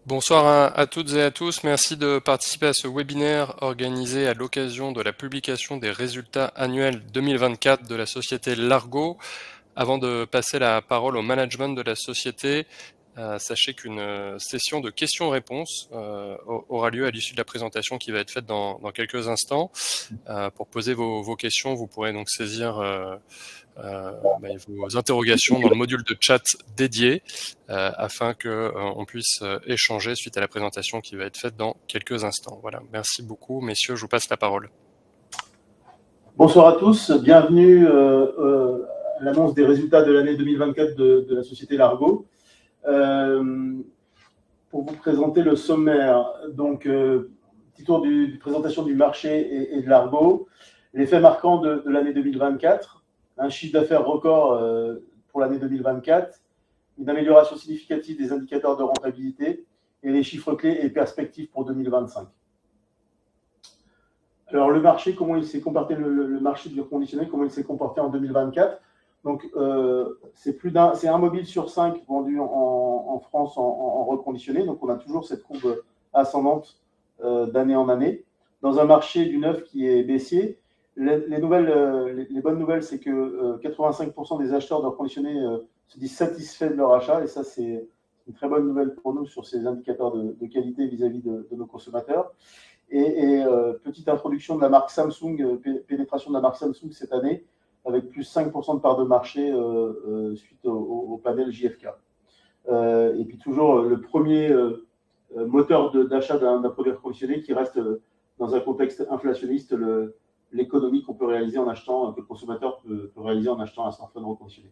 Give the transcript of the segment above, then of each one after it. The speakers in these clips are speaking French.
Bonsoir à toutes et à tous, merci de participer à ce webinaire organisé à l'occasion de la publication des résultats annuels 2024 de la société Largo. Avant de passer la parole au management de la société, sachez qu'une session de questions-réponses aura lieu à l'issue de la présentation qui va être faite dans quelques instants. Pour poser vos questions, vous pourrez donc saisir vos interrogations dans le module de chat dédié afin qu'on puisse échanger suite à la présentation qui va être faite dans quelques instants. Voilà, merci beaucoup. Messieurs, je vous passe la parole. Bonsoir à tous, bienvenue à l'annonce des résultats de l'année 2024 de la société Largo. Pour vous présenter le sommaire, donc petit tour de présentation du marché et de Largo, les faits marquants de l'année 2024, un chiffre d'affaires record pour l'année 2024, une amélioration significative des indicateurs de rentabilité et les chiffres clés et perspectives pour 2025. Alors le marché, comment il s'est comporté, le marché du reconditionné, comment il s'est comporté en 2024? Donc c'est un mobile sur 5 vendu en France en reconditionné. Donc on a toujours cette courbe ascendante d'année en année. Dans un marché du neuf qui est baissier, les bonnes nouvelles, c'est que 85% des acheteurs de reconditionnés se disent satisfaits de leur achat. Et ça, c'est une très bonne nouvelle pour nous sur ces indicateurs de qualité vis-à-vis de nos consommateurs. Et petite introduction de la marque Samsung, pénétration de la marque Samsung cette année, avec plus 5% de part de marché suite au panel JFK. Et puis toujours le premier moteur d'achat d'un produit reconditionné qui reste dans un contexte inflationniste, l'économie qu'on peut réaliser en achetant, que le consommateur peut réaliser en achetant un smartphone reconditionné.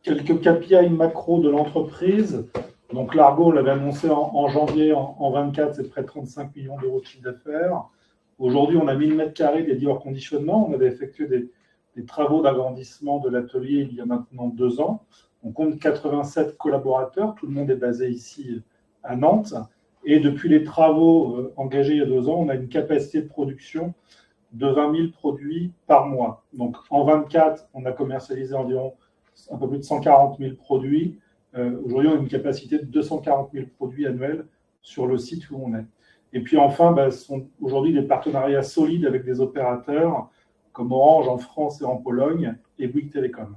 Quelques KPI macro de l'entreprise. Donc Largo, on l'avait annoncé en janvier, en 24, c'est près de 35 millions d'euros de chiffre d'affaires. Aujourd'hui, on a 1000 m² dédiés au reconditionnement. On avait effectué des travaux d'agrandissement de l'atelier il y a maintenant 2 ans. On compte 87 collaborateurs. Tout le monde est basé ici à Nantes. Et depuis les travaux engagés il y a 2 ans, on a une capacité de production de 20 000 produits par mois. Donc en 24, on a commercialisé environ un peu plus de 140 000 produits. Aujourd'hui, on a une capacité de 240 000 produits annuels sur le site où on est. Et puis enfin, ce sont aujourd'hui des partenariats solides avec des opérateurs comme Orange en France et en Pologne et Bouygues Telecom.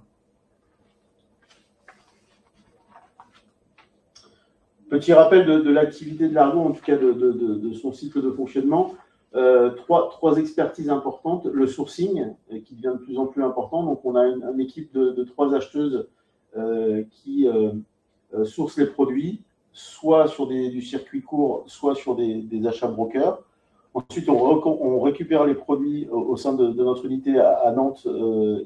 Petit rappel de l'activité de Largo, en tout cas de son cycle de fonctionnement. Trois expertises importantes. Le sourcing, qui devient de plus en plus important. Donc, on a une équipe de 3 acheteuses qui sourcent les produits, soit sur du circuit court, soit sur des achats brokers. Ensuite, on récupère les produits au sein de notre unité à Nantes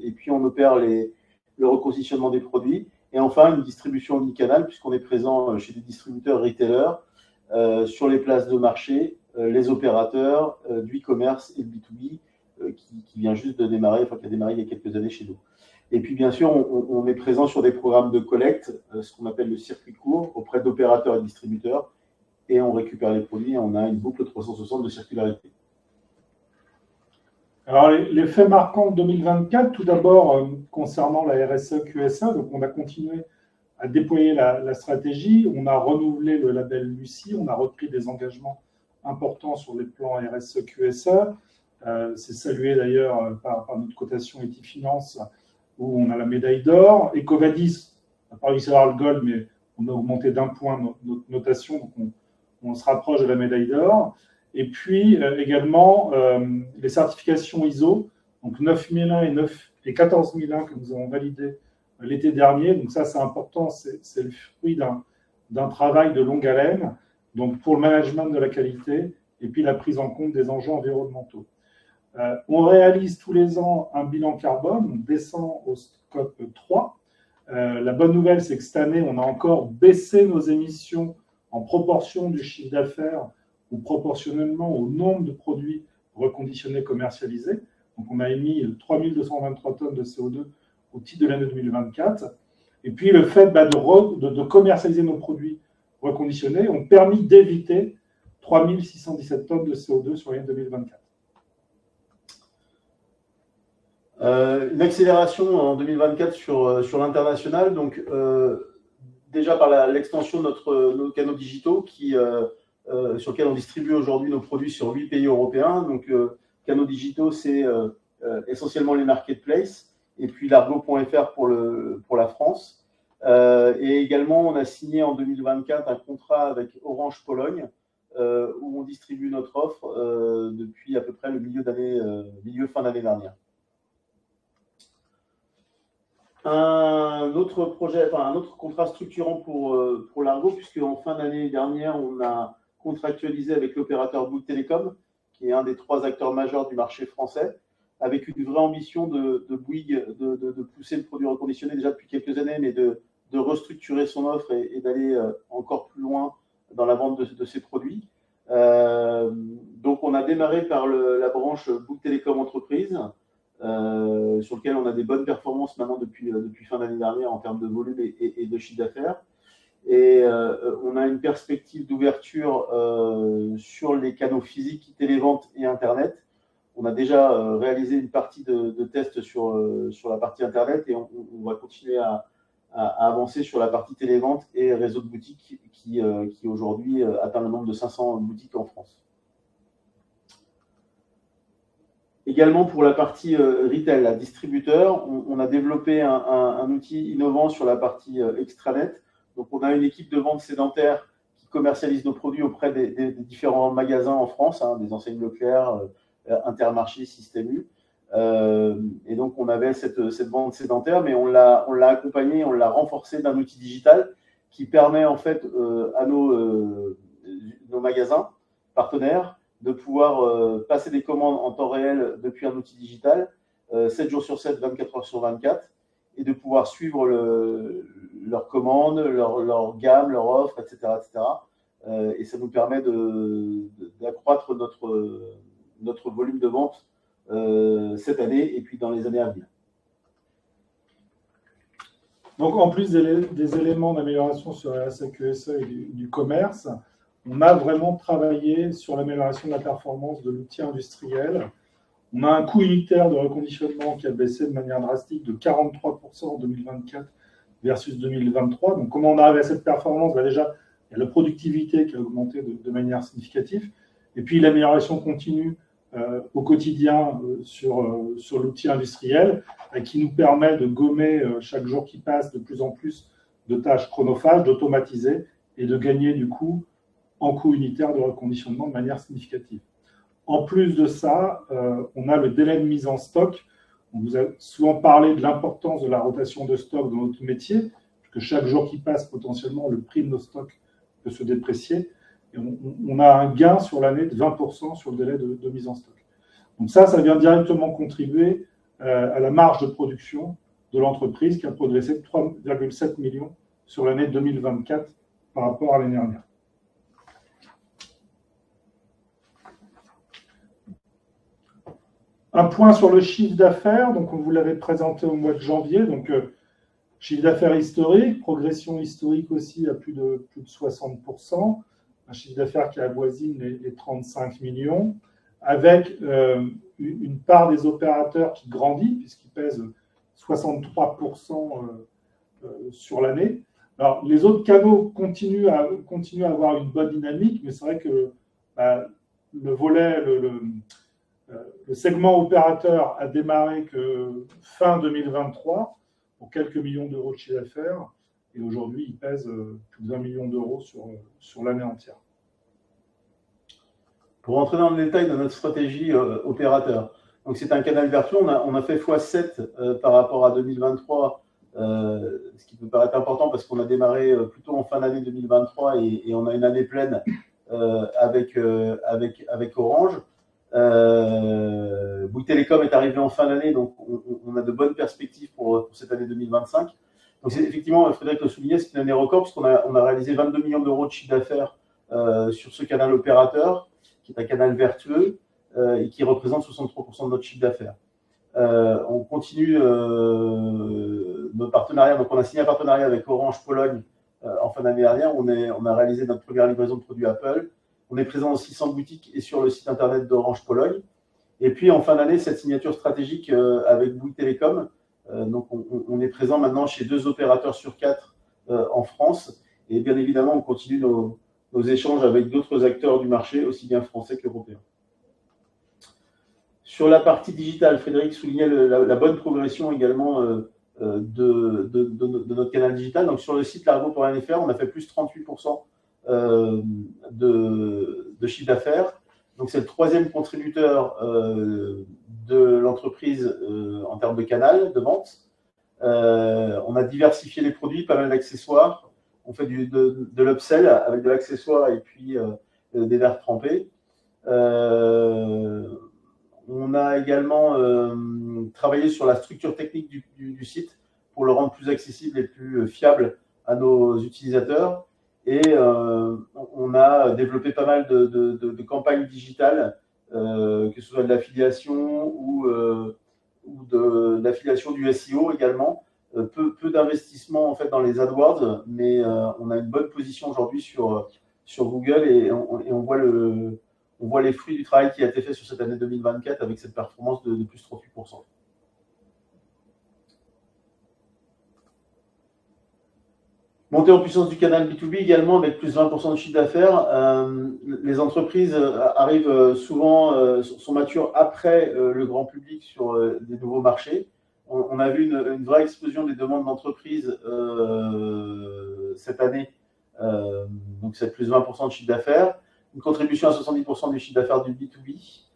et puis on opère le reconditionnement des produits. Et enfin, une distribution omnicanal, puisqu'on est présent chez des distributeurs retailers, sur les places de marché, les opérateurs du e-commerce et le B2B qui vient juste de démarrer, enfin qui a démarré il y a quelques années chez nous. Et puis bien sûr, on est présent sur des programmes de collecte, ce qu'on appelle le circuit court, auprès d'opérateurs et distributeurs, et on récupère les produits et on a une boucle 360 de circularité. Alors, les faits marquants de 2024, tout d'abord, concernant la RSE QSA, donc on a continué à déployer la stratégie, on a renouvelé le label Lucie, on a repris des engagements importants sur les plans RSE QSA. C'est salué d'ailleurs par notre cotation Etifinance, où on a la médaille d'or. EcoVadis, on n'a pas réussi à avoir le gold, mais on a augmenté d'1 point notre notation, donc on se rapproche de la médaille d'or. Et puis également les certifications ISO, donc 9001 et 14001 que nous avons validées l'été dernier. Donc ça, c'est important, c'est le fruit d'un travail de longue haleine, donc pour le management de la qualité et puis la prise en compte des enjeux environnementaux. On réalise tous les ans un bilan carbone, on descend au scope 3. La bonne nouvelle, c'est que cette année, on a encore baissé nos émissions en proportion du chiffre d'affaires ou proportionnellement au nombre de produits reconditionnés commercialisés. Donc, on a émis 3223 tonnes de CO2 au titre de l'année 2024. Et puis, le fait de commercialiser nos produits reconditionnés ont permis d'éviter 3617 tonnes de CO2 sur l'année 2024. Une accélération en 2024 sur l'international. Donc, déjà par l'extension de nos canaux digitaux sur lesquels on distribue aujourd'hui nos produits sur 8 pays européens. Donc, canaux digitaux, c'est essentiellement les marketplaces, et puis Largo.fr pour la France. Et également, on a signé en 2024 un contrat avec Orange Pologne, où on distribue notre offre depuis à peu près le fin d'année dernière. Un autre contrat structurant pour Largo, puisque en fin d'année dernière, on a contractualisé avec l'opérateur Bouygues Telecom, qui est un des 3 acteurs majeurs du marché français, avec une vraie ambition de Bouygues de pousser le produit reconditionné déjà depuis quelques années, mais de restructurer son offre et d'aller encore plus loin dans la vente de ces produits. Donc, on a démarré par la branche Bouygues Télécom Entreprise, sur lequel on a des bonnes performances maintenant depuis fin d'année dernière en termes de volume et de chiffre d'affaires. Et on a une perspective d'ouverture sur les canaux physiques, télévente et Internet. On a déjà réalisé une partie de tests sur la partie Internet, et on va continuer à avancer sur la partie télévente et réseau de boutiques qui aujourd'hui atteint le nombre de 500 boutiques en France. Également pour la partie retail, la distributeur, on a développé un outil innovant sur la partie extranet. Donc, on a une équipe de vente sédentaire qui commercialise nos produits auprès des différents magasins en France, des enseignes Leclerc, Intermarché, Système U. Et donc, on avait cette vente sédentaire, mais on l'a accompagnée, on l'a renforcée d'un outil digital qui permet en fait à nos magasins partenaires de pouvoir passer des commandes en temps réel depuis un outil digital, 7 jours sur 7, 24 heures sur 24, et de pouvoir suivre leurs commandes, leur gamme, leur offre, etc. Et ça nous permet d'accroître notre volume de vente cette année et puis dans les années à venir. Donc, en plus des éléments d'amélioration sur RSA, QSE et du commerce, on a vraiment travaillé sur l'amélioration de la performance de l'outil industriel. On a un coût unitaire de reconditionnement qui a baissé de manière drastique de 43% en 2024 versus 2023. Donc, comment on arrive à cette performance? Déjà, il y a la productivité qui a augmenté de manière significative. Et puis, l'amélioration continue au quotidien sur l'outil industriel qui nous permet de gommer chaque jour qui passe de plus en plus de tâches chronophages, d'automatiser et de gagner du coup en coût unitaire de reconditionnement de manière significative. En plus de ça, on a le délai de mise en stock. On vous a souvent parlé de l'importance de la rotation de stock dans notre métier, puisque chaque jour qui passe, potentiellement, le prix de nos stocks peut se déprécier. Et on a un gain sur l'année de 20% sur le délai de mise en stock. Donc ça vient directement contribuer à la marge de production de l'entreprise qui a progressé de 3,7 millions sur l'année 2024 par rapport à l'année dernière. Un point sur le chiffre d'affaires, donc on vous l'avait présenté au mois de janvier, donc chiffre d'affaires historique, progression historique aussi à plus de 60%, un chiffre d'affaires qui avoisine les 35 millions, avec une part des opérateurs qui grandit, puisqu'ils pèsent 63% sur l'année. Alors, les autres canaux continuent à avoir une bonne dynamique, mais c'est vrai que le volet, le segment opérateur a démarré que fin 2023 pour quelques millions d'euros de chiffre d'affaires, et aujourd'hui, il pèse plus de 20 millions d'euros sur l'année entière. Pour rentrer dans le détail de notre stratégie opérateur, donc c'est un canal vertueux, on a fait x7 par rapport à 2023, ce qui peut paraître important parce qu'on a démarré plutôt en fin d'année 2023 et on a une année pleine avec Orange. Bouygues Télécom est arrivé en fin d'année, donc on a de bonnes perspectives pour cette année 2025. Donc c'est effectivement, Frédéric le soulignait, c'est une année record puisqu'on a réalisé 22 millions d'euros de chiffre d'affaires sur ce canal opérateur, qui est un canal vertueux et qui représente 63% de notre chiffre d'affaires. On continue nos partenariats, donc on a signé un partenariat avec Orange Pologne en fin d'année dernière. On a réalisé notre première livraison de produits Apple. On est présent dans 600 boutiques et sur le site internet d'Orange Pologne. Et puis en fin d'année, cette signature stratégique avec Bouygues Télécom. Donc on est présent maintenant chez 2 opérateurs sur 4 en France. Et bien évidemment, on continue nos échanges avec d'autres acteurs du marché, aussi bien français qu'européens. Sur la partie digitale, Frédéric soulignait la bonne progression également de notre canal digital. Donc sur le site largo.fr, on a fait plus 38% de chiffre d'affaires. Donc c'est le troisième contributeur de l'entreprise en termes de canal de vente. On a diversifié les produits, pas mal d'accessoires. On fait de l'upsell avec de l'accessoire et puis des verres trempés. On a également travaillé sur la structure technique du site pour le rendre plus accessible et plus fiable à nos utilisateurs. Et on a développé pas mal de campagnes digitales, que ce soit de l'affiliation ou de l'affiliation du SEO également. Peu d'investissement en fait dans les AdWords, mais on a une bonne position aujourd'hui sur Google et on voit les fruits du travail qui a été fait sur cette année 2024 avec cette performance de plus 38%. Montée en puissance du canal B2B également avec plus 20% de chiffre d'affaires. Les entreprises arrivent souvent, sont matures après le grand public sur des nouveaux marchés. On a vu une vraie explosion des demandes d'entreprises cette année. Donc c'est plus 20% de chiffre d'affaires. Une contribution à 70% du chiffre d'affaires du B2B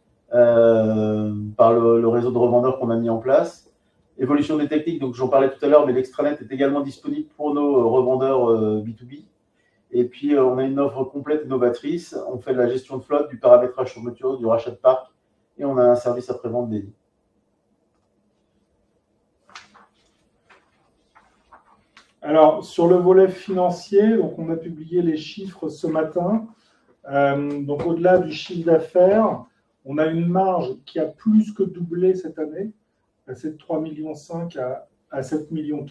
par le réseau de revendeurs qu'on a mis en place. Évolution des techniques, donc j'en parlais tout à l'heure, mais l'extranet est également disponible pour nos revendeurs B2B. Et puis, on a une offre complète et novatrice. On fait de la gestion de flotte, du paramétrage sur mesure, du rachat de parc, et on a un service après-vente dédié. Alors, sur le volet financier, donc on a publié les chiffres ce matin. Donc, au-delà du chiffre d'affaires, on a une marge qui a plus que doublé cette année, passé de 3,5 millions à 7,4 millions.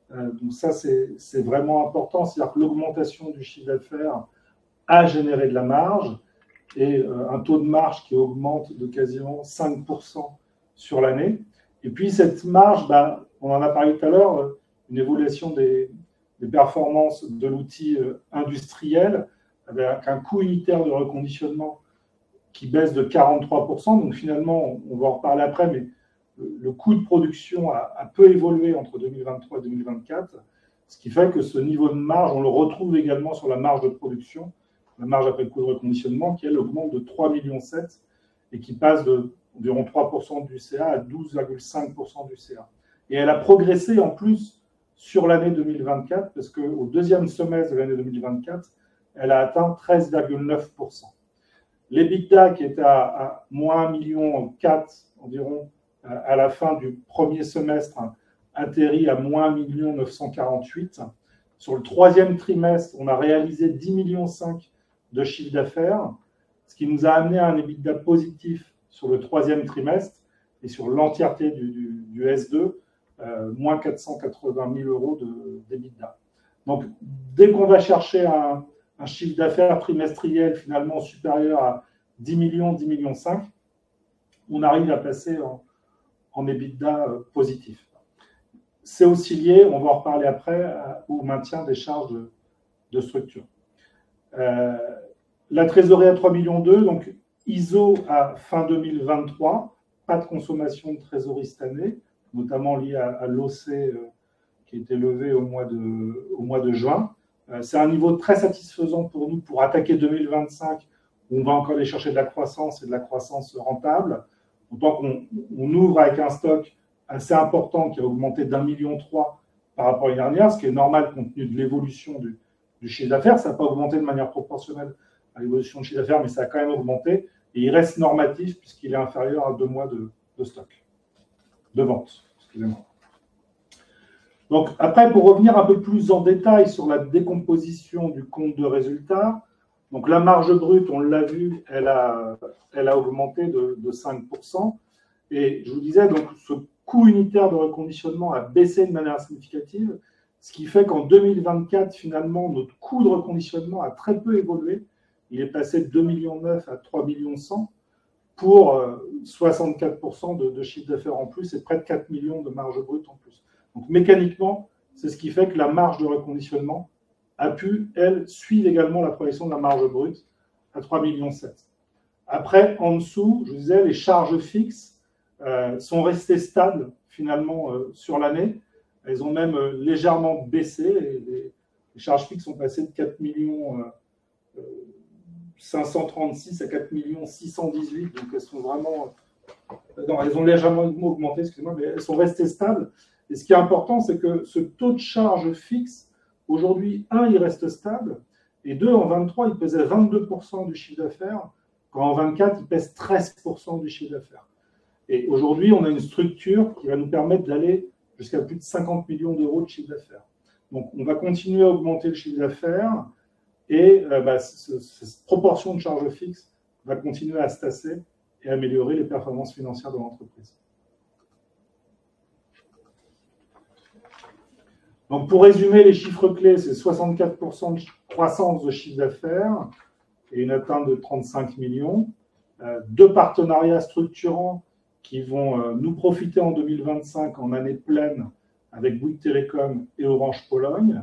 Donc ça, c'est vraiment important. C'est-à-dire que l'augmentation du chiffre d'affaires a généré de la marge et un taux de marge qui augmente de quasiment 5% sur l'année. Et puis cette marge, on en a parlé tout à l'heure, une évolution des performances de l'outil industriel avec un coût unitaire de reconditionnement qui baisse de 43%. Donc finalement, on va en reparler après, mais le coût de production a peu évolué entre 2023 et 2024, ce qui fait que ce niveau de marge, on le retrouve également sur la marge de production, la marge après le coût de reconditionnement, qui elle augmente de 3,7 millions et qui passe d'environ 3% du CA à 12,5% du CA. Et elle a progressé en plus sur l'année 2024, parce qu'au deuxième semestre de l'année 2024, elle a atteint 13,9%. L'EBITDA qui était à moins 1,4 million environ, à la fin du premier semestre, atterrit à moins 1,948 million. Sur le troisième trimestre, on a réalisé 10,5 millions de chiffre d'affaires, ce qui nous a amené à un EBITDA positif sur le troisième trimestre et sur l'entièreté du S2, moins 480 000 euros d'EBITDA. Donc, dès qu'on va chercher un chiffre d'affaires trimestriel finalement supérieur à 10 millions, 10,5 millions, on arrive à passer en EBITDA positif. C'est aussi lié, on va en reparler après, au maintien des charges de structure. La trésorerie à 3,2 millions, donc ISO à fin 2023, pas de consommation de trésorerie cette année, notamment liée à l'OC qui a été levé au mois de juin. C'est un niveau très satisfaisant pour nous pour attaquer 2025, où on va encore aller chercher de la croissance et de la croissance rentable. Autant qu'on ouvre avec un stock assez important qui a augmenté d'1,3 million par rapport à l'année dernière, ce qui est normal compte tenu de l'évolution du chiffre d'affaires. Ça n'a pas augmenté de manière proportionnelle à l'évolution du chiffre d'affaires, mais ça a quand même augmenté. Et il reste normatif puisqu'il est inférieur à 2 mois de stock, de vente. Excusez-moi. Donc après, pour revenir un peu plus en détail sur la décomposition du compte de résultat, donc la marge brute, on l'a vu, elle a augmenté de 5%. Et je vous disais, donc, ce coût unitaire de reconditionnement a baissé de manière significative, ce qui fait qu'en 2024, finalement, notre coût de reconditionnement a très peu évolué. Il est passé de 2,9 millions à 3,1 millions pour 64% de chiffre d'affaires en plus et près de 4 millions de marge brute en plus. Donc mécaniquement, C'est ce qui fait que la marge de reconditionnement a pu, elle, suivre également la progression de la marge brute à 3,7 millions. Après, en dessous, je vous disais, les charges fixes sont restées stables finalement sur l'année. Elles ont même légèrement baissé. Les charges fixes sont passées de 4 millions 536 à 4 millions 618. Donc elles sont vraiment... Non, elles ont légèrement augmenté, excusez-moi, mais elles sont restées stables. Et ce qui est important, c'est que ce taux de charge fixe, aujourd'hui, il reste stable, et deux, en 23, il pesait 22% du chiffre d'affaires, quand en 24, il pèse 13% du chiffre d'affaires. Et aujourd'hui, on a une structure qui va nous permettre d'aller jusqu'à plus de 50 millions d'euros de chiffre d'affaires. Donc, on va continuer à augmenter le chiffre d'affaires, et cette proportion de charge fixe va continuer à se tasser et améliorer les performances financières de l'entreprise. Donc, pour résumer les chiffres clés, c'est 64% de croissance de chiffre d'affaires et une atteinte de 35 millions. Deux partenariats structurants qui vont nous profiter en 2025 en année pleine avec Bouygues Telecom et Orange Pologne.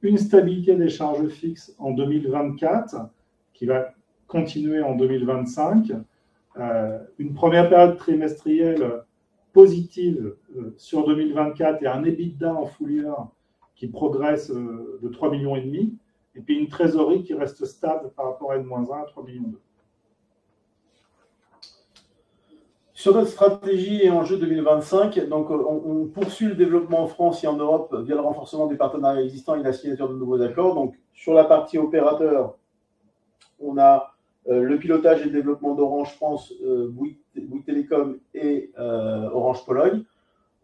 Une stabilité des charges fixes en 2024 qui va continuer en 2025. Une première période trimestrielle positive sur 2024 et un EBITDA en full year qui progresse de 3,5 millions, et puis une trésorerie qui reste stable par rapport à N-1 à 3,2 millions. Sur notre stratégie et enjeux 2025, donc on poursuit le développement en France et en Europe via le renforcement des partenariats existants et la signature de nouveaux accords. Donc sur la partie opérateur, on a le pilotage et le développement d'Orange France, Bouygues Télécom et Orange Pologne.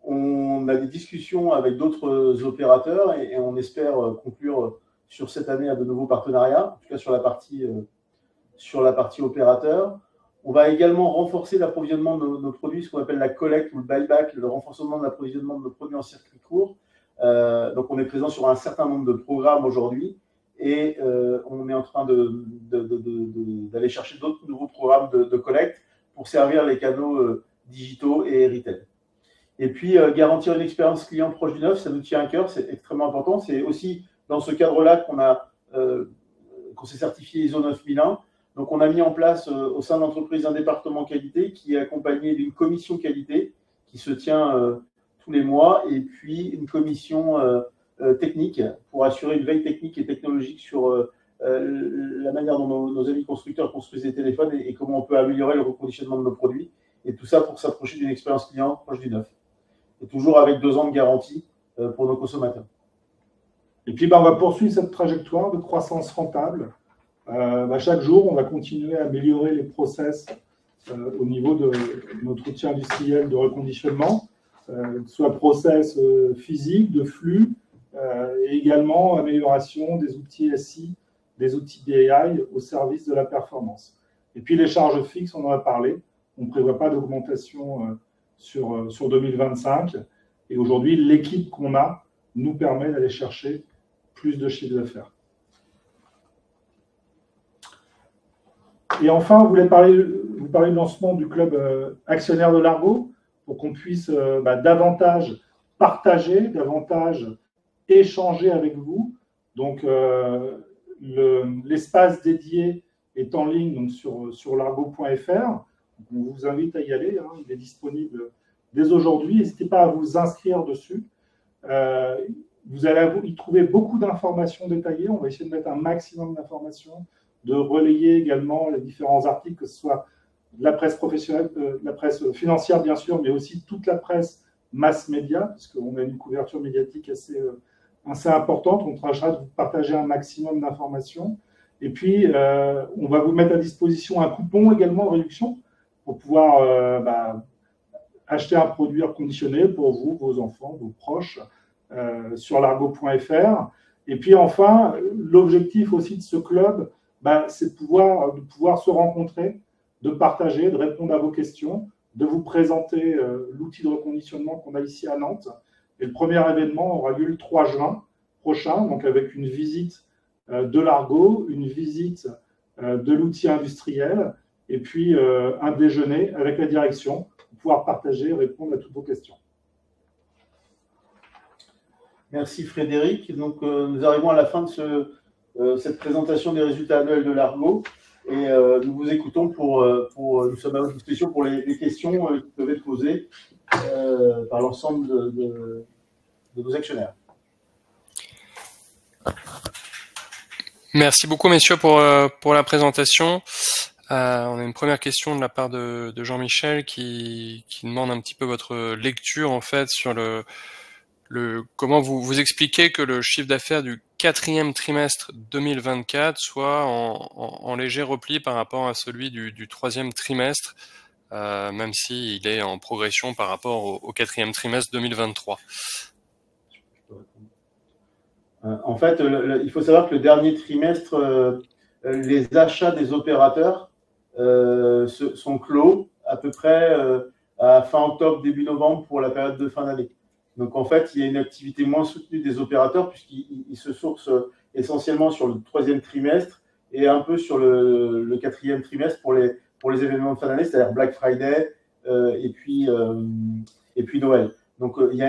On a des discussions avec d'autres opérateurs et on espère conclure sur cette année à de nouveaux partenariats, en tout cas sur la partie opérateur. On va également renforcer l'approvisionnement de nos produits, ce qu'on appelle la collecte ou le buyback, le renforcement de l'approvisionnement de nos produits en circuit court. Donc on est présent sur un certain nombre de programmes aujourd'hui. Et on est en train d'aller chercher d'autres nouveaux programmes de collecte pour servir les canaux digitaux et retail. Et puis, garantir une expérience client proche du neuf, ça nous tient à cœur, c'est extrêmement important. C'est aussi dans ce cadre-là qu'on s'est certifié ISO 9001. Donc, on a mis en place au sein de l'entreprise un département qualité qui est accompagné d'une commission qualité qui se tient tous les mois et puis une commission technique pour assurer une veille technique et technologique sur la manière dont nos amis constructeurs construisent des téléphones et comment on peut améliorer le reconditionnement de nos produits. Et tout ça pour s'approcher d'une expérience client proche du neuf. Et toujours avec 2 ans de garantie pour nos consommateurs. Et puis, on va poursuivre cette trajectoire de croissance rentable. Chaque jour, on va continuer à améliorer les process au niveau de notre outil industriel de reconditionnement, soit process physique, de flux, et également amélioration des outils SI, des outils BI au service de la performance. Et puis les charges fixes, on en a parlé, on ne prévoit pas d'augmentation sur 2025. Et aujourd'hui, l'équipe qu'on a nous permet d'aller chercher plus de chiffre d'affaires. Et enfin, vous parler du lancement du club actionnaire de Largo pour qu'on puisse davantage partager, davantage échanger avec vous. Donc, l'espace dédié est en ligne donc sur largo.fr. On vous invite à y aller. Il est disponible dès aujourd'hui. N'hésitez pas à vous inscrire dessus. Vous allez y trouver beaucoup d'informations détaillées. On va essayer de mettre un maximum d'informations, de relayer également les différents articles, que ce soit de la presse professionnelle, la presse financière bien sûr, mais aussi toute la presse mass média, parce qu'on a une couverture médiatique assez importante. On tâchera de vous partager un maximum d'informations. Et puis, on va vous mettre à disposition un coupon également de réduction pour pouvoir acheter un produit reconditionné pour vous, vos enfants, vos proches, sur largo.fr. Et puis enfin, l'objectif aussi de ce club, c'est de pouvoir se rencontrer, de partager, de répondre à vos questions, de vous présenter l'outil de reconditionnement qu'on a ici à Nantes. Et le premier événement aura lieu le 3 juin prochain, donc avec une visite de Largo, une visite de l'outil industriel, et puis un déjeuner avec la direction pour pouvoir partager et répondre à toutes vos questions. Merci Frédéric. Donc, nous arrivons à la fin de cette présentation des résultats annuels de l'Argo et nous vous écoutons nous sommes à votre disposition pour les questions qui peuvent être posées par l'ensemble de nos actionnaires. Merci beaucoup, messieurs, pour la présentation. On a une première question de la part de Jean-Michel qui demande un petit peu votre lecture, en fait, sur comment vous expliquez que le chiffre d'affaires du 4e trimestre 2024 soit en léger repli par rapport à celui du 3e trimestre, même s'il est en progression par rapport au 4e trimestre 2023. En fait, il faut savoir que le dernier trimestre, les achats des opérateurs sont clos à peu près à fin octobre, début novembre pour la période de fin d'année. Donc, en fait, il y a une activité moins soutenue des opérateurs puisqu'ils se sourcent essentiellement sur le 3e trimestre et un peu sur le 4e trimestre pour les événements de fin d'année, c'est-à-dire Black Friday et puis Noël. Donc, il y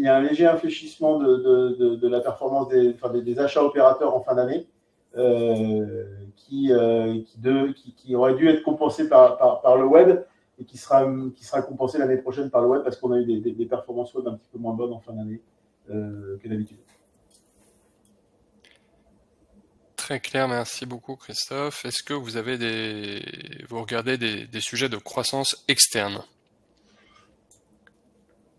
a un léger infléchissement de la performance des achats opérateurs en fin d'année qui aurait dû être compensé par le web et qui sera compensé l'année prochaine par le web parce qu'on a eu des performances web un petit peu moins bonnes en fin d'année que d'habitude. Très clair, merci beaucoup Christophe. Est-ce que vous regardez des sujets de croissance externe?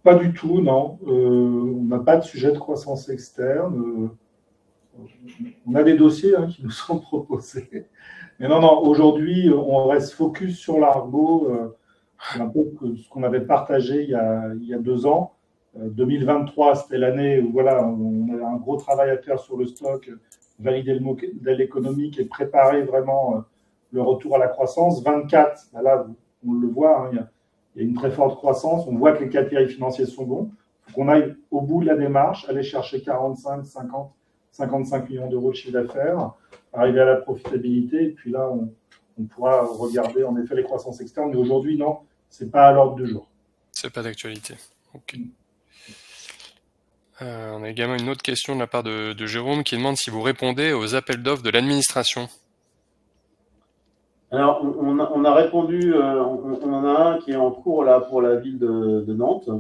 Pas du tout, non. On n'a pas de sujet de croissance externe. On a des dossiers qui nous sont proposés. Mais non, aujourd'hui, on reste focus sur l'Argo. C'est un peu ce qu'on avait partagé il y a 2 ans. 2023, c'était l'année où voilà, on avait un gros travail à faire sur le stock, valider le modèle économique et préparer vraiment le retour à la croissance. 24, là, on le voit, il y a une très forte croissance. On voit que les KPI financiers sont bons. Il faut qu'on aille au bout de la démarche, aller chercher 45, 50, 55 millions d'euros de chiffre d'affaires, arriver à la profitabilité. Et puis là, on pourra regarder en effet les croissances externes. Mais aujourd'hui, non, ce n'est pas à l'ordre du jour. C'est pas d'actualité. Ok. On a également une autre question de la part de Jérôme qui demande si vous répondez aux appels d'offres de l'administration. Alors, on a répondu, on en a un qui est en cours là pour la ville de Nantes.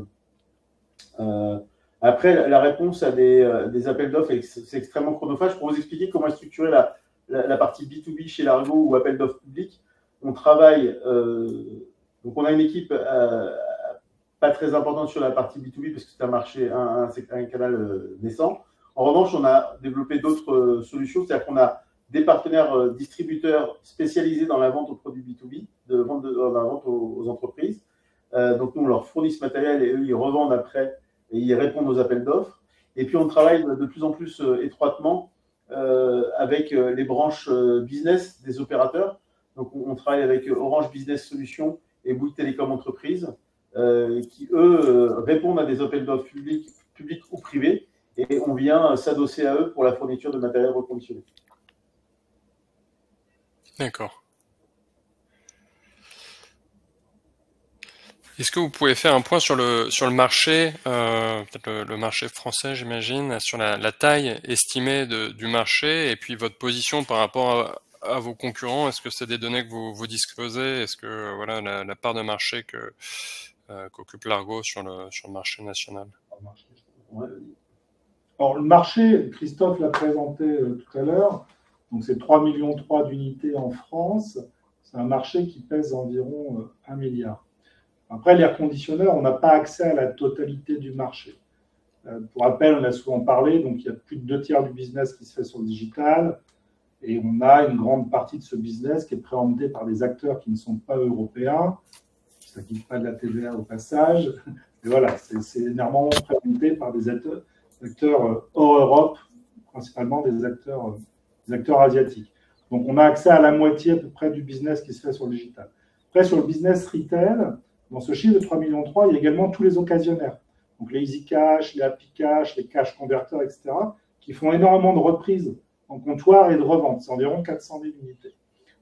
Après, la réponse à des appels d'offres, c'est extrêmement chronophage. Pour vous expliquer comment est structurée la partie B2B chez l'Argo ou appel d'offres public, on travaille, donc on a une équipe pas très importante sur la partie B2B parce que c'est un marché, un canal naissant. En revanche, on a développé d'autres solutions, c'est-à-dire qu'on a des partenaires distributeurs spécialisés dans la vente aux produits B2B, la vente aux entreprises. Donc, nous, on leur fournit ce matériel et eux, ils revendent après et ils répondent aux appels d'offres. Et puis, on travaille de plus en plus étroitement avec les branches business des opérateurs. Donc, on travaille avec Orange Business Solutions et Bouygues Télécom Entreprises qui, eux, répondent à des appels d'offres publics ou privés et on vient s'adosser à eux pour la fourniture de matériel reconditionné. D'accord. Est-ce que vous pouvez faire un point sur le marché, peut-être le marché français, j'imagine, sur la taille estimée du marché et puis votre position par rapport à vos concurrents? Est-ce que c'est des données que vous disclosez? Est-ce que voilà la part de marché qu'occupe l'Argo sur le marché national? Alors, le marché, Christophe l'a présenté tout à l'heure, donc c'est 3,3 millions d'unités en France. C'est un marché qui pèse environ 1 milliard. Après, l'air conditionneur, on n'a pas accès à la totalité du marché. Pour rappel, on a souvent parlé, donc il y a plus de 2/3 du business qui se fait sur le digital et on a une grande partie de ce business qui est préempté par des acteurs qui ne sont pas européens, qui ne s'acquittent pas de la TVA au passage. Et voilà, c'est énormément préempté par des acteurs hors Europe, principalement des acteurs asiatiques. Donc, on a accès à la moitié à peu près du business qui se fait sur le digital. Après, sur le business retail, dans ce chiffre de 3,3 millions, il y a également tous les occasionnaires. Donc, les Easy Cash, les Happy Cash, les Cash Converters, etc., qui font énormément de reprises en comptoir et de revente. C'est environ 400 000 unités.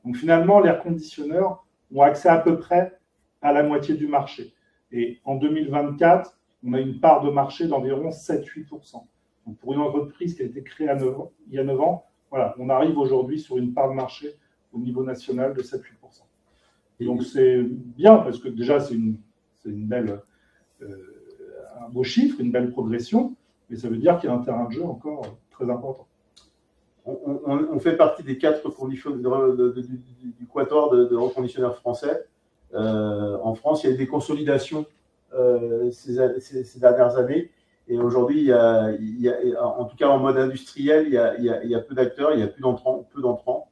Donc, finalement, les reconditionneurs ont accès à peu près à la moitié du marché. Et en 2024, on a une part de marché d'environ 7-8%. Donc, pour une entreprise qui a été créée il y a 9 ans, voilà, on arrive aujourd'hui sur une part de marché au niveau national de 7-8%. Et donc c'est bien parce que déjà c'est une belle, un beau chiffre, une belle progression, mais ça veut dire qu'il y a un terrain de jeu encore très important. On fait partie des 4 du quatuor de reconditionneurs français. En France, il y a eu des consolidations ces dernières années. Et aujourd'hui, en tout cas en mode industriel, il y a peu d'acteurs, il y a peu d'entrants.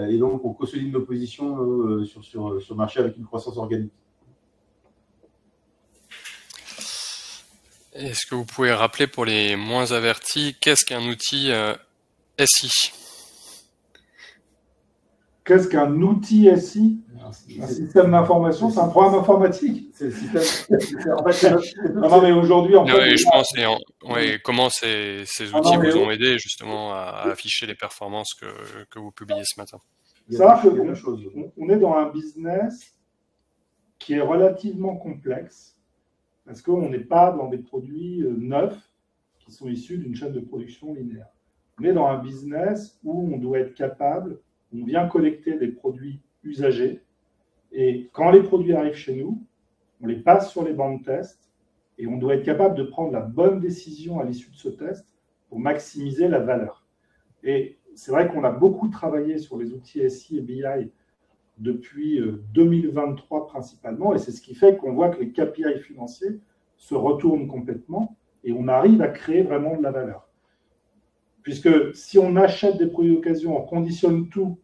Et donc, on consolide nos positions sur le marché avec une croissance organique. Est-ce que vous pouvez rappeler pour les moins avertis, qu'est-ce qu'un outil SI? Qu'est-ce qu'un outil SI? Un système d'information, c'est un programme informatique. C'est le système. En fait, non, mais aujourd'hui, en fait, je pense, comment ces outils vous ont aidé justement à afficher les performances que vous publiez ce matin? On est dans un business qui est relativement complexe parce qu'on n'est pas dans des produits neufs qui sont issus d'une chaîne de production linéaire. On est dans un business où on doit être capable, on vient collecter des produits usagés et quand les produits arrivent chez nous, on les passe sur les bancs de test et on doit être capable de prendre la bonne décision à l'issue de ce test pour maximiser la valeur. Et c'est vrai qu'on a beaucoup travaillé sur les outils SI et BI depuis 2023 principalement, et c'est ce qui fait qu'on voit que les KPI financiers se retournent complètement et on arrive à créer vraiment de la valeur. Puisque si on achète des produits d'occasion, on conditionne tout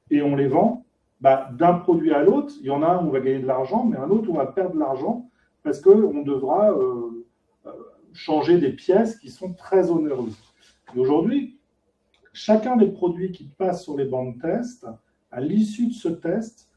et on les vend, d'un produit à l'autre, il y en a un où on va gagner de l'argent, mais un autre où on va perdre de l'argent parce qu'on devra changer des pièces qui sont très onéreuses. Et aujourd'hui, chacun des produits qui passent sur les bancs de test, à l'issue de ce test,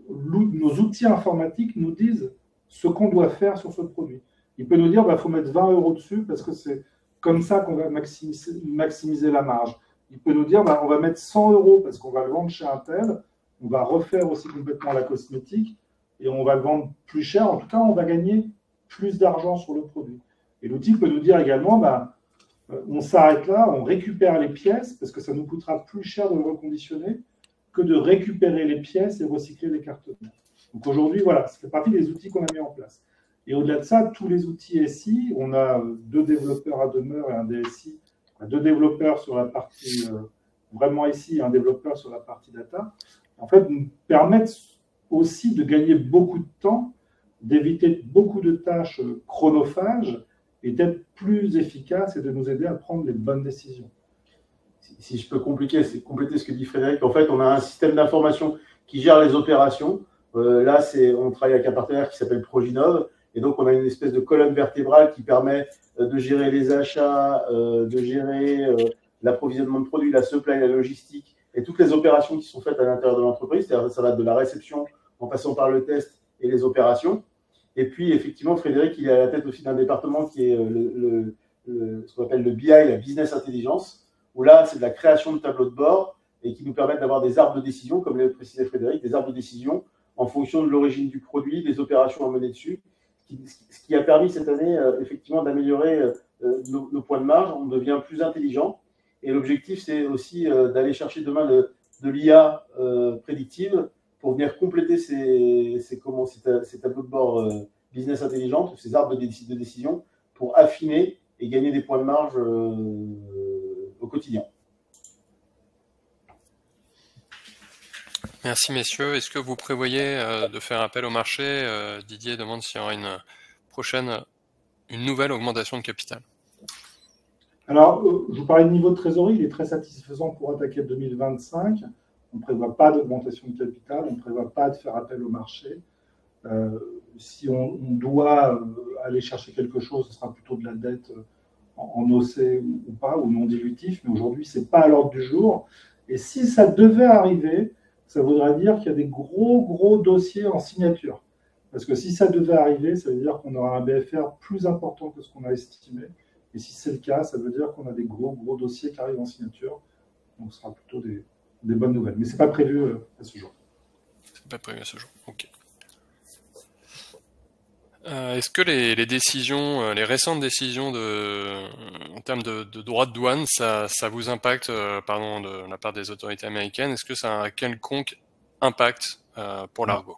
nos outils informatiques nous disent ce qu'on doit faire sur ce produit. Il peut nous dire qu'il faut mettre 20 € dessus parce que c'est comme ça qu'on va maximiser la marge. Il peut nous dire on va mettre 100 € parce qu'on va le vendre chez un tel, on va refaire aussi complètement la cosmétique et on va le vendre plus cher. En tout cas, on va gagner plus d'argent sur le produit. Et l'outil peut nous dire également on s'arrête là, on récupère les pièces parce que ça nous coûtera plus cher de le reconditionner que de récupérer les pièces et recycler les cartes neuves. Donc aujourd'hui, voilà, ça fait partie des outils qu'on a mis en place. Et au-delà de ça, tous les outils SI, on a 2 développeurs à demeure et un DSI, 2 développeurs sur la partie vraiment SI et un développeur sur la partie data, en fait, nous permettent aussi de gagner beaucoup de temps, d'éviter beaucoup de tâches chronophages et d'être plus efficace et de nous aider à prendre les bonnes décisions. Si je peux compléter ce que dit Frédéric, en fait, on a un système d'information qui gère les opérations. Là, on travaille avec un partenaire qui s'appelle Proginov, et donc on a une espèce de colonne vertébrale qui permet de gérer les achats, de gérer l'approvisionnement de produits, la supply, la logistique, et toutes les opérations qui sont faites à l'intérieur de l'entreprise. C'est-à-dire ça va de la réception en passant par le test et les opérations. Et puis, effectivement, Frédéric, il est à la tête aussi d'un département qui est ce qu'on appelle le BI, la Business Intelligence, où là, c'est de la création de tableaux de bord et qui nous permettent d'avoir des arbres de décision, comme l'a précisé Frédéric, des arbres de décision en fonction de l'origine du produit, des opérations à mener dessus, ce qui a permis cette année, effectivement, d'améliorer nos points de marge. On devient plus intelligent. Et l'objectif, c'est aussi d'aller chercher demain de l'IA prédictive pour venir compléter ces tableaux de bord business intelligente, ces arbres de décision, pour affiner et gagner des points de marge au quotidien. Merci messieurs. Est-ce que vous prévoyez de faire appel au marché? Didier demande s'il y aura une nouvelle augmentation de capital. Alors, je vous parlais de niveau de trésorerie, il est très satisfaisant pour attaquer 2025. On ne prévoit pas d'augmentation de capital, on ne prévoit pas de faire appel au marché. Si on doit aller chercher quelque chose, ce sera plutôt de la dette en OC ou pas, ou non dilutif, mais aujourd'hui, ce n'est pas à l'ordre du jour. Et si ça devait arriver, ça voudrait dire qu'il y a des gros dossiers en signature. Parce que si ça devait arriver, ça veut dire qu'on aura un BFR plus important que ce qu'on a estimé. Et si c'est le cas, ça veut dire qu'on a des gros dossiers qui arrivent en signature. Donc, ce sera plutôt des bonnes nouvelles. Mais ce n'est pas prévu à ce jour. C'est pas prévu à ce jour, ok. Est-ce que les décisions, les récentes décisions en termes de droits de douane, ça vous impacte, pardon, de la part des autorités américaines? Est-ce que ça a un quelconque impact pour l'Argo?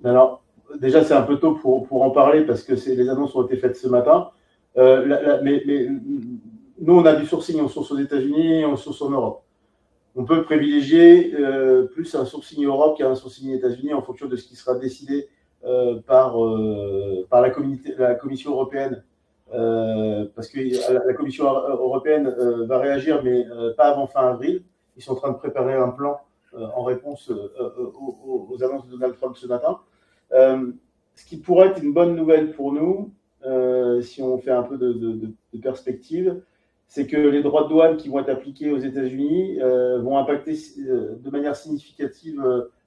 Alors, déjà, c'est un peu tôt pour en parler parce que les annonces ont été faites ce matin. Mais nous, on a du sourcing, on source aux États-Unis, on source en Europe. On peut privilégier plus un sourcing Europe qu'un sourcing États-Unis en fonction de ce qui sera décidé par la Commission européenne. Parce que la Commission européenne va réagir, mais pas avant fin avril. Ils sont en train de préparer un plan en réponse aux annonces de Donald Trump ce matin. Ce qui pourrait être une bonne nouvelle pour nous, si on fait un peu de perspective, c'est que les droits de douane qui vont être appliqués aux États-Unis vont impacter de manière significative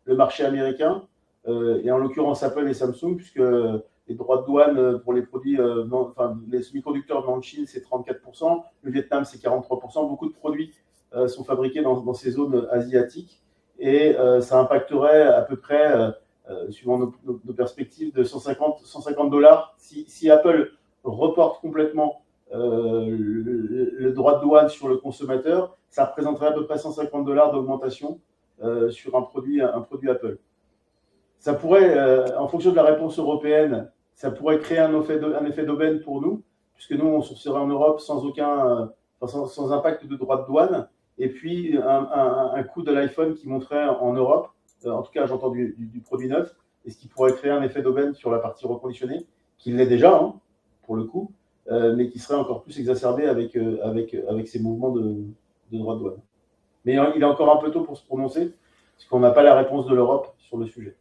le marché américain, et en l'occurrence Apple et Samsung, puisque les droits de douane pour les produits, les semi-conducteurs venant de Chine, c'est 34%, le Vietnam, c'est 43%. Beaucoup de produits sont fabriqués dans ces zones asiatiques, et ça impacterait à peu près, suivant nos perspectives, de 150 $. Si Apple reporte complètement le droit de douane sur le consommateur, ça représenterait à peu près 150 $ d'augmentation sur un produit Apple. Ça pourrait, en fonction de la réponse européenne, ça pourrait créer un effet d'aubaine pour nous, puisque nous, on sourcerait en Europe sans impact de droit de douane, et puis un coût de l'iPhone qui monterait en Europe, en tout cas j'entends du produit neuf, et ce qui pourrait créer un effet d'aubaine sur la partie reconditionnée, qui l'est déjà, hein, pour le coup, mais qui serait encore plus exacerbé avec ces mouvements de droit de douane. Mais il est encore un peu tôt pour se prononcer, parce qu'on n'a pas la réponse de l'Europe sur le sujet.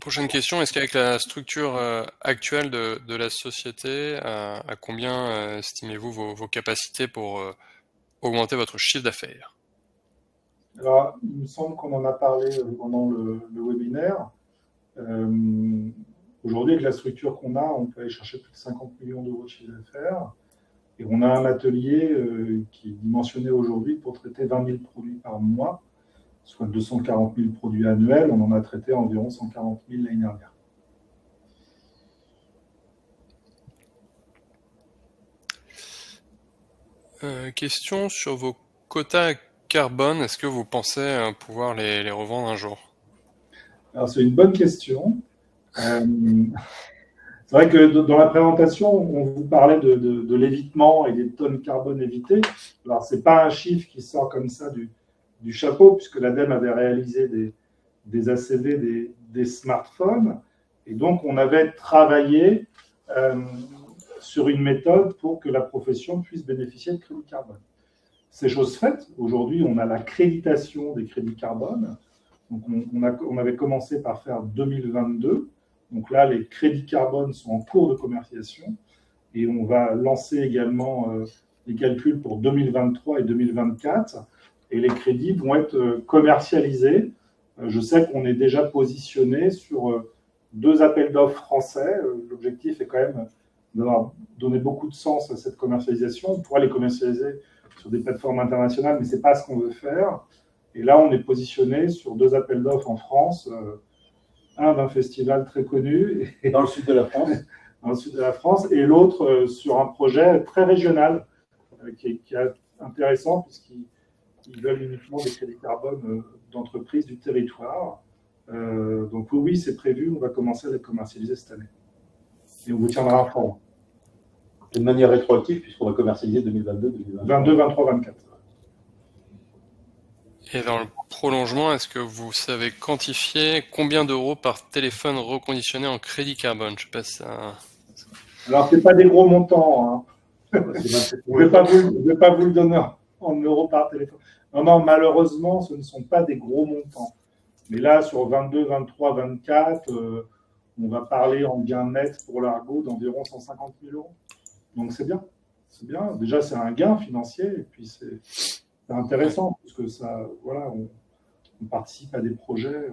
Prochaine question, est-ce qu'avec la structure actuelle de la société, à combien estimez-vous vos capacités pour augmenter votre chiffre d'affaires? Alors, il me semble qu'on en a parlé pendant le webinaire. Aujourd'hui, avec la structure qu'on a, on peut aller chercher plus de 50 millions € de chiffre d'affaires. Et on a un atelier qui est dimensionné aujourd'hui pour traiter 20 000 produits par mois, soit 240 000 produits annuels. On en a traité environ 140 000 l'année dernière. Question sur vos quotas carbone. Est-ce que vous pensez pouvoir les revendre un jour? Alors, c'est une bonne question. C'est vrai que dans la présentation, on vous parlait de l'évitement et des tonnes carbone évitées. Alors, ce n'est pas un chiffre qui sort comme ça du chapeau, puisque l'ADEME avait réalisé des ACV, des smartphones. Et donc, on avait travaillé sur une méthode pour que la profession puisse bénéficier de crédits carbone. C'est chose faite. Aujourd'hui, on a l'accréditation des crédits carbone. Donc, on avait commencé par faire 2022. Donc là, les crédits carbone sont en cours de commercialisation. Et on va lancer également les calculs pour 2023 et 2024. Et les crédits vont être commercialisés. Je sais qu'on est déjà positionné sur 2 appels d'offres français. L'objectif est quand même d'avoir donné beaucoup de sens à cette commercialisation. On pourra les commercialiser sur des plateformes internationales, mais ce n'est pas ce qu'on veut faire. Et là, on est positionné sur 2 appels d'offres en France, un d'un festival très connu. Dans le sud de la France. Dans le sud de la France, et l'autre sur un projet très régional qui est intéressant puisqu'ils veulent uniquement des crédits carbone d'entreprises du territoire. Donc oui, c'est prévu, on va commencer à les commercialiser cette année. Et on vous tiendra informé. De manière rétroactive, puisqu'on va commercialiser 2022, 2023. 22, 23, 24. Et dans le prolongement, est-ce que vous savez quantifier combien d'euros par téléphone reconditionné en crédit carbone? Je sais pas si ça... Alors, ce n'est pas des gros montants. Hein. Je ne vais pas vous le donner en euros par téléphone. Non, malheureusement, ce ne sont pas des gros montants. Mais là, sur 22, 23, 24, on va parler en gain net pour l'Argo d'environ 150 000 €. Donc, c'est bien. C'est bien. Déjà, c'est un gain financier. Et puis, c'est intéressant parce que ça, voilà, on participe à des projets.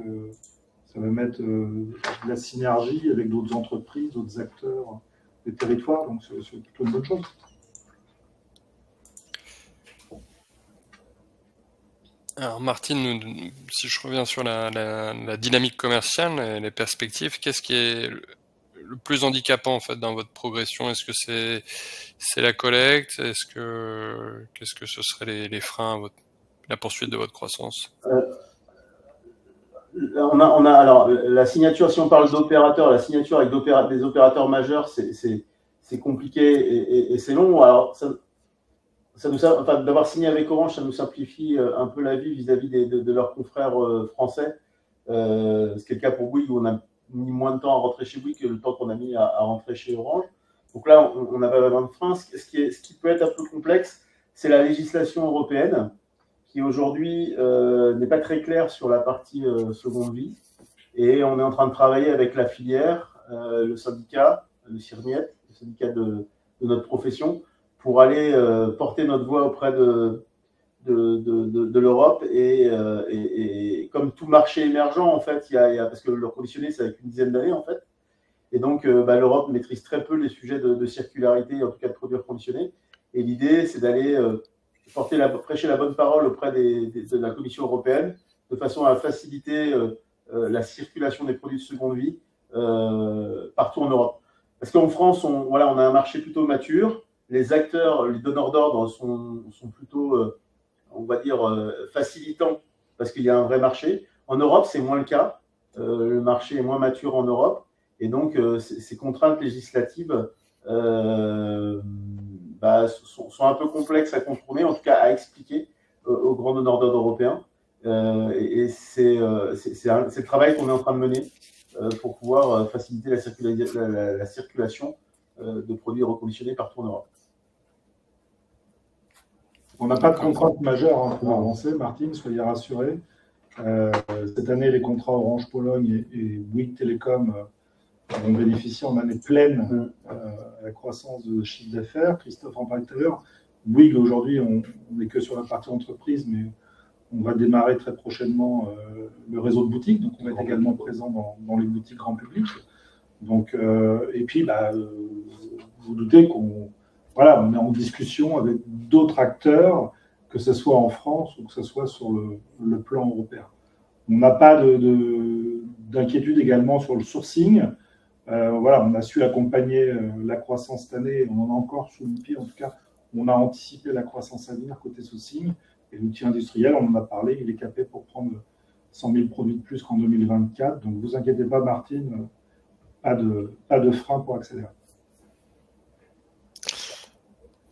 Ça va mettre de la synergie avec d'autres entreprises, d'autres acteurs des territoires. Donc, c'est plutôt une bonne chose. Alors Martine, si je reviens sur la dynamique commerciale et les perspectives, qu'est-ce qui est le plus handicapant en fait dans votre progression? Est-ce que c'est la collecte? Qu'est-ce que ce seraient les freins à la poursuite de votre croissance? Alors la signature, si on parle d'opérateurs, la signature avec des opérateurs majeurs, c'est compliqué et c'est long. Alors enfin, d'avoir signé avec Orange, ça nous simplifie un peu la vie vis-à-vis de leurs confrères français. Ce qui est le cas pour Bouygues, où on a mis moins de temps à rentrer chez Bouygues que le temps qu'on a mis à rentrer chez Orange. Donc là, on n'a pas vraiment de frein. Ce qui peut être un peu complexe, c'est la législation européenne, qui aujourd'hui n'est pas très claire sur la partie seconde vie. Et on est en train de travailler avec la filière, le syndicat, le CIRNIET, le syndicat de notre profession, pour aller porter notre voix auprès de l'Europe. Et comme tout marché émergent, en fait, parce que le reconditionné, c'est avec une dizaine d'années, en fait. Et donc, l'Europe maîtrise très peu les sujets de circularité, en tout cas de produits reconditionnés. Et l'idée, c'est d'aller prêcher la bonne parole auprès de la Commission européenne, de façon à faciliter la circulation des produits de seconde vie partout en Europe. Parce qu'en France, on a un marché plutôt mature. Les acteurs, les donneurs d'ordre sont plutôt, on va dire, facilitants parce qu'il y a un vrai marché. En Europe, c'est moins le cas. Le marché est moins mature en Europe. Et donc, ces contraintes législatives sont un peu complexes à contourner, en tout cas à expliquer aux grands donneurs d'ordre européens. Et c'est le travail qu'on est en train de mener pour pouvoir faciliter la circulation de produits reconditionnés partout en Europe. On n'a pas de contrainte majeure pour avancer, Martine, soyez rassurés. Cette année, les contrats Orange Pologne et Bouygues Télécom vont bénéficier en année pleine à la croissance de chiffre d'affaires. Christophe en parlait tout à l'heure. Bouygues, aujourd'hui, on n'est que sur la partie entreprise, mais on va démarrer très prochainement le réseau de boutiques. Donc, on va être également présent dans les boutiques grand public. Donc, et puis, vous doutez qu'on on est en discussion avec d'autres acteurs, que ce soit en France ou que ce soit sur le plan européen. On n'a pas d'inquiétude également sur le sourcing. On a su accompagner la croissance cette année. On en a encore sous le pied. En tout cas, on a anticipé la croissance à venir côté sourcing. Et l'outil industriel, on en a parlé, il est capé pour prendre 100 000 produits de plus qu'en 2024. Donc, ne vous inquiétez pas, Martine, pas de frein pour accélérer.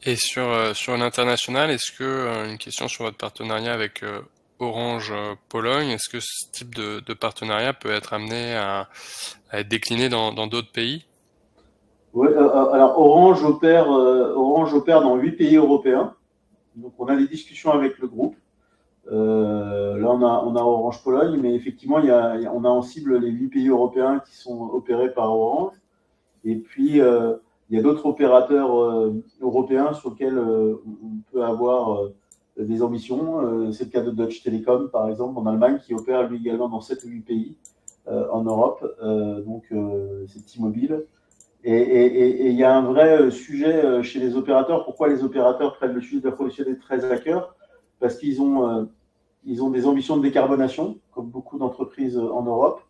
Et sur l'international, est-ce que, une question sur votre partenariat avec Orange Pologne, est-ce que ce type de partenariat peut être amené à être décliné dans d'autres pays? Oui, alors Orange opère dans 8 pays européens. Donc on a des discussions avec le groupe. Là on a Orange Pologne, mais effectivement on a en cible les 8 pays européens qui sont opérés par Orange. Et puis il y a d'autres opérateurs européens sur lesquels on peut avoir des ambitions. C'est le cas de Deutsche Telekom, par exemple, en Allemagne, qui opère lui également dans 7 ou 8 pays en Europe. Donc, c'est T-Mobile. Et il y a un vrai sujet chez les opérateurs. Pourquoi les opérateurs prennent le sujet de la production très à cœur? Parce qu'ils ont des ambitions de décarbonation, comme beaucoup d'entreprises en Europe.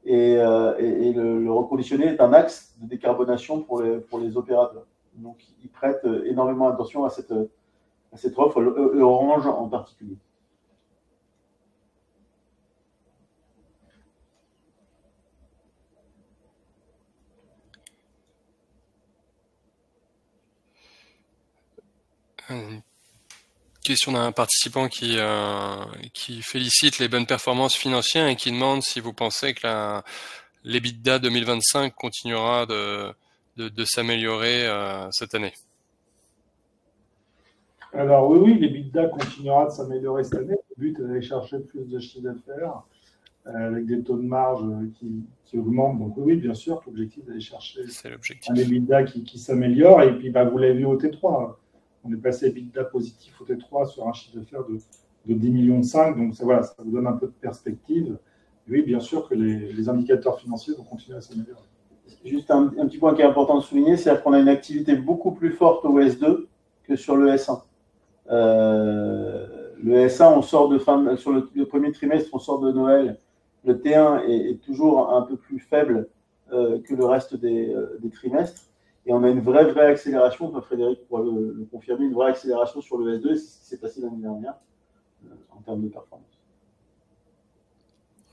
Et le reconditionné est un axe de décarbonation pour les opérateurs. Donc, ils prêtent énormément attention à cette offre, Orange en particulier. Une question d'un participant qui félicite les bonnes performances financières et qui demande si vous pensez que l'EBITDA 2025 continuera de s'améliorer cette année. Alors oui, l'EBITDA continuera de s'améliorer cette année. Le but est d'aller chercher plus de chiffre d'affaires avec des taux de marge qui augmentent. Donc oui, bien sûr, l'objectif est d'aller chercher un EBITDA qui s'améliore. Et puis, vous l'avez vu au T3. On est passé EBITDA positif au T3 sur un chiffre d'affaires de 10,5 millions. Donc ça vous donne un peu de perspective. Et oui, bien sûr que les indicateurs financiers vont continuer à s'améliorer. Juste un petit point qui est important de souligner, c'est qu'on a une activité beaucoup plus forte au S2 que sur le S1. Le S1, on sort sur le premier trimestre, on sort de Noël. Le T1 est toujours un peu plus faible que le reste des trimestres. Et on a une vraie accélération, Frédéric pourra le confirmer, une vraie accélération sur le S2, c'est ce qui s'est passé l'année dernière en termes de performance.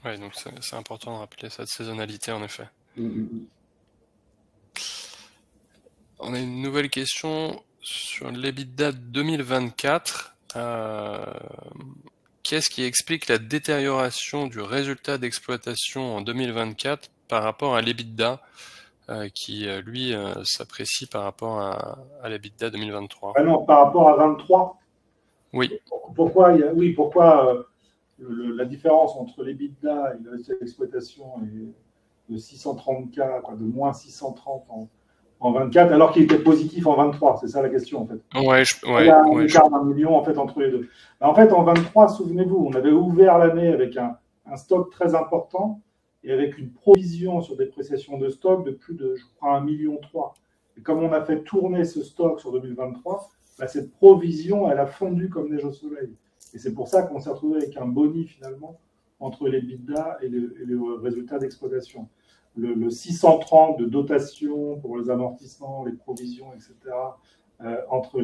Oui, donc c'est important de rappeler cette saisonnalité, en effet. On a une nouvelle question sur l'EBITDA 2024. Qu'est-ce qui explique la détérioration du résultat d'exploitation en 2024 par rapport à l'EBITDA qui, lui, s'apprécie par rapport à l'EBITDA 2023? Ah non, par rapport à 23. Oui. Pourquoi la différence entre l'EBITDA et le résultat d'exploitation est de 630K, de moins 630 en 24, alors qu'il était positif en 23. C'est ça la question, en fait. Il y a un écart d'1 million, en fait, entre les deux. En fait, en 23, souvenez-vous, on avait ouvert l'année avec un stock très important et avec une provision sur dépréciation de stock de plus de, je crois, 1,3 million. Et comme on a fait tourner ce stock sur 2023, cette provision, elle a fondu comme neige au soleil. Et c'est pour ça qu'on s'est retrouvé avec un boni, finalement, entre l'EBITDA et le résultat d'exploitation. Le 630 de dotation pour les amortissements, les provisions, etc., entre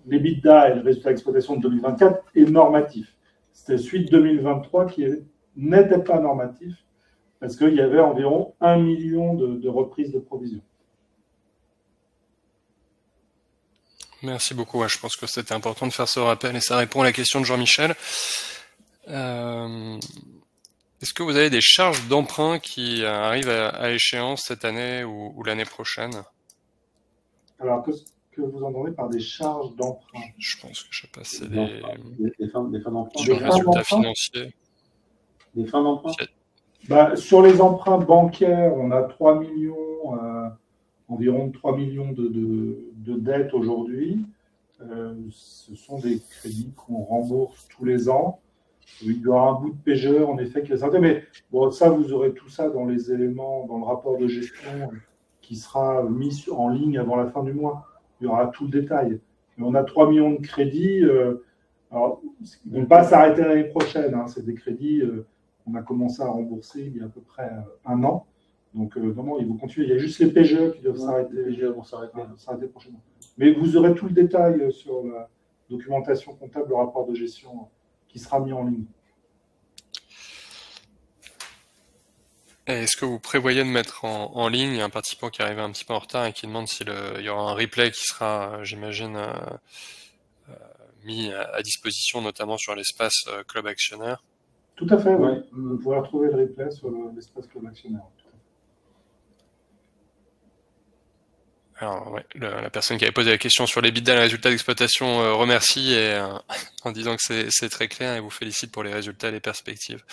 l'EBITDA et le résultat d'exploitation de 2024 est normatif. C'était suite 2023 qui n'était pas normatif parce qu'il y avait environ 1 million de reprises de provisions. Merci beaucoup. Ouais, je pense que c'était important de faire ce rappel et ça répond à la question de Jean-Michel. Est-ce que vous avez des charges d'emprunt qui arrivent à échéance cette année ou l'année prochaine? Alors, qu'est-ce que vous entendez par des charges d'emprunt? Je pense que je sais pas, c'est des fins d'emprunt. Sur les résultats financiers. Des fins d'emprunt. Sur les emprunts bancaires, on a 3 millions, environ 3 millions de dettes aujourd'hui. Ce sont des crédits qu'on rembourse tous les ans. Il y aura un bout de PGE, en effet, qui va sortir. Mais bon, ça, vous aurez tout ça dans les éléments, dans le rapport de gestion qui sera mis en ligne avant la fin du mois. Il y aura tout le détail. Mais on a 3 millions de crédits. Alors, ils ne vont pas s'arrêter l'année prochaine. Hein. C'est des crédits qu'on a commencé à rembourser il y a à peu près 1 an. Donc, non, ils vont continuer. Il y a juste les PGE qui doivent s'arrêter. Les PGE vont s'arrêter prochainement. Mais vous aurez tout le détail sur la documentation comptable, le rapport de gestion qui sera mis en ligne. Est-ce que vous prévoyez de mettre en ligne, il y a un participant qui arrive un petit peu en retard et qui demande s'il y aura un replay qui sera, j'imagine, mis à disposition, notamment sur l'espace Club Actionnaire? Tout à fait, oui. Vous pourrez retrouver le replay sur l'espace Club Actionnaire. Alors, ouais, la personne qui avait posé la question sur l'EBITDA, le résultat d'exploitation, remercie en disant que c'est très clair et vous félicite pour les résultats et les perspectives.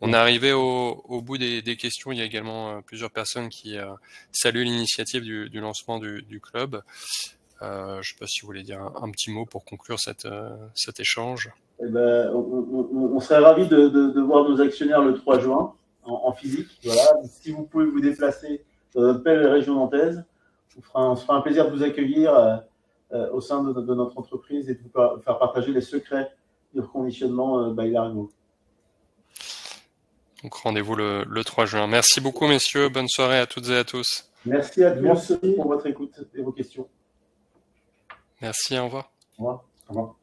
On est arrivé au bout des questions. Il y a également plusieurs personnes qui saluent l'initiative du lancement du club. Je ne sais pas si vous voulez dire un petit mot pour conclure cet échange. Eh ben, on serait ravis de voir nos actionnaires le 3 juin en physique. Voilà. Si vous pouvez vous déplacer dans notre belle région nantaise, on se fera un plaisir de vous accueillir au sein de notre entreprise et de vous faire partager les secrets du reconditionnement by Largo. Donc rendez-vous le 3 juin. Merci beaucoup, messieurs. Bonne soirée à toutes et à tous. Merci à tous pour votre écoute et vos questions. Merci, au revoir. Au revoir. Au revoir.